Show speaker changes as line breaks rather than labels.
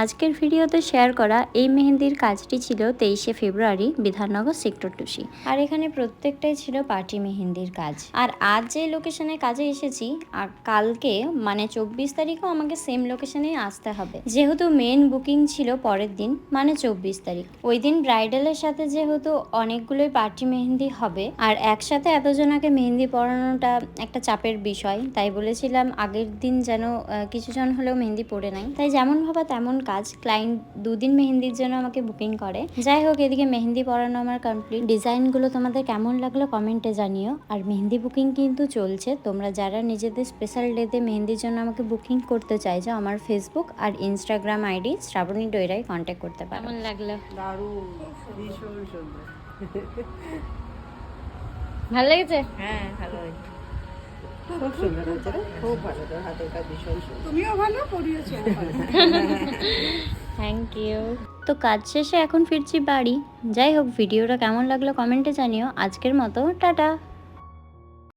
আজকের ভিডিওতে শেয়ার করা এই মেহেন্দির কাজটি ছিল 23শে ফেব্রুয়ারি বিধাননগর সেক্টর 2C। আর এখানে প্রত্যেকটাই ছিল পার্টি মেহেন্দির কাজ। আর আজ যে লোকেশনে কাজে এসেছি আর কালকে মানে 24 তারিখও আমাকে সেম লোকেশনে আসতে হবে, যেহেতু মেন বুকিং ছিল পরের দিন মানে 24 তারিখ। ওই দিন ব্রাইডালের সাথে যেহেতু অনেকগুলোই পার্টি মেহেন্দি হবে আর একসাথে এতজনকে মেহেন্দি পরানোটা একটা চাপের বিষয়, তাই বলেছিলাম আগের দিন যেন কিছুজন হলেও মেহেন্দি পরে নাই। তাই যেমন ভাবা তেমন কাজ। ক্লায়েন্ট 2 দিন মেহেন্দির জন্য আমাকে বুকিং করে। যাই হোক, এদিকে মেহেন্দি পরানো আমার কমপ্লিট। ডিজাইনগুলো তোমাদের কেমন লাগলো কমেন্টে জানিও। আর মেহেন্দি বুকিং কিন্তু চলছে। তোমরা যারা নিজেদের স্পেশাল ডেতে মেহেন্দির জন্য আমাকে বুকিং করতে চাইছো, আমার ফেসবুক আর ইনস্টাগ্রাম আইডি শ্রাবণী ডয়রায় কন্ট্যাক্ট করতে পারো। কেমন লাগলো?
দারুণ, ভীষণ সুন্দর।
ভালো লেগেছে?
হ্যাঁ, ভালো হয়েছে, খুব সুন্দর হয়েছে রে, খুব ভালো। তোর হাতের কাজ ভীষণ সুন্দর। তুমিও ভালো পরিয়েছো।
Thank you. তো কাজ শেষে এখন ফিরছি বাড়ি। যাই হোক, ভিডিওটা কেমন লাগলো কমেন্টে জানিও। আজকের মতো টাটা।